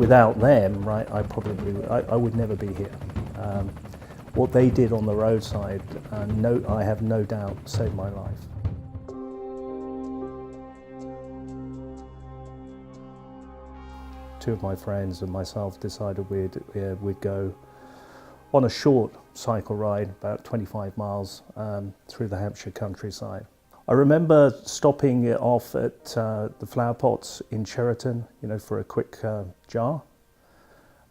without them, right, I would never be here. What they did on the roadside, I have no doubt, saved my life. Two of my friends and myself decided we'd go on a short cycle ride, about 25 miles through the Hampshire countryside. I remember stopping off at the Flower Pots in Cheriton, for a quick jar,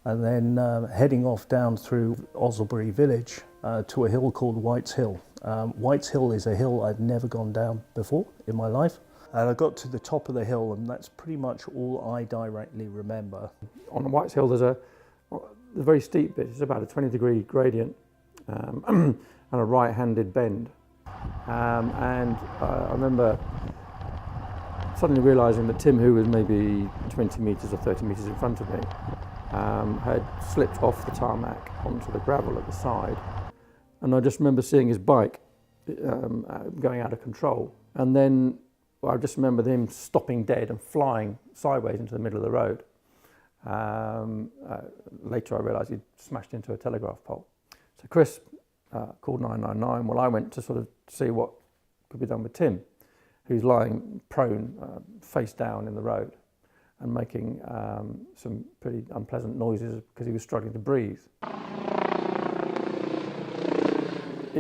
and then heading off down through Owslebury village to a hill called White's Hill. White's Hill is a hill I'd never gone down before in my life. And I got to the top of the hill, and that's pretty much all I directly remember. On White's Hill there's a very steep bit. It's about a 20-degree gradient and a right-handed bend. And I remember suddenly realising that Tim, who was maybe 20 metres or 30 metres in front of me, had slipped off the tarmac onto the gravel at the side. And I just remember seeing his bike going out of control. And then I just remember him stopping dead and flying sideways into the middle of the road. Later I realised he'd smashed into a telegraph pole. So Chris called 999. Well, I went to sort of see what could be done with Tim, who's lying prone, face down in the road and making some pretty unpleasant noises because he was struggling to breathe.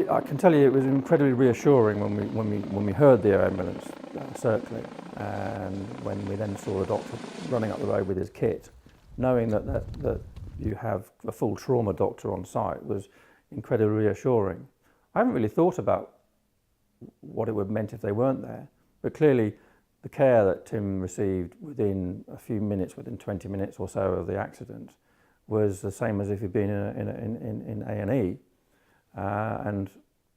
I can tell you it was incredibly reassuring when we heard the air ambulance circling, and when we then saw the doctor running up the road with his kit. Knowing that you have a full trauma doctor on site was incredibly reassuring. I haven't really thought about what it would have meant if they weren't there, but clearly the care that Tim received within a few minutes, within 20 minutes or so of the accident, was the same as if he'd been in A&E. And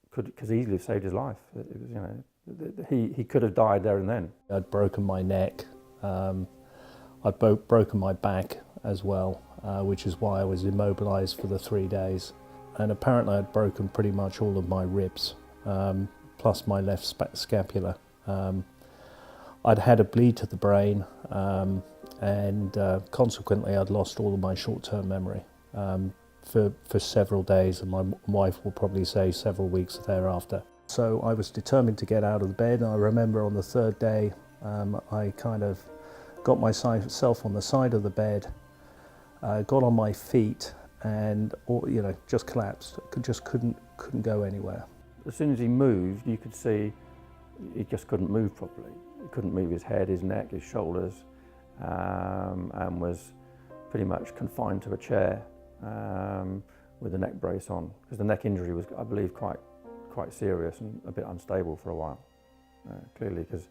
could easily have saved his life. It was, he could have died there and then. I'd broken my neck, I'd broken my back as well, which is why I was immobilised for the 3 days. And apparently I'd broken pretty much all of my ribs, plus my left scapula. I'd had a bleed to the brain, and consequently I'd lost all of my short-term memory. For several days, and my wife will probably say several weeks thereafter. So I was determined to get out of the bed, and I remember on the third day I kind of got myself on the side of the bed, got on my feet, and just collapsed. Just couldn't go anywhere. As soon as he moved, you could see he just couldn't move properly. He couldn't move his head, his neck, his shoulders, and was pretty much confined to a chair. With a neck brace on, because the neck injury was, I believe, quite serious and a bit unstable for a while. Clearly, because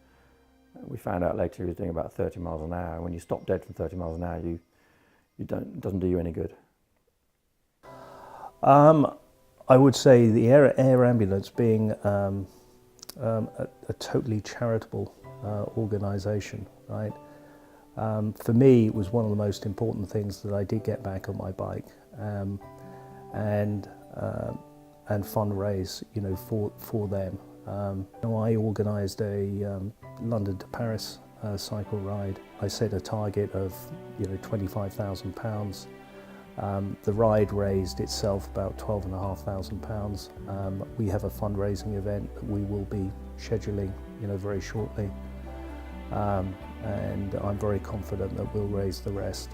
we found out later he was doing about 30 miles an hour. When you stop dead from 30 miles an hour, it doesn't do you any good. I would say the air ambulance, being a totally charitable organisation, right? For me, it was one of the most important things that I did get back on my bike, and fundraise, for them. I organised a London to Paris cycle ride. I set a target of £25,000. The ride raised itself about £12,500. We have a fundraising event that we will be scheduling, very shortly. And I'm very confident that we'll raise the rest.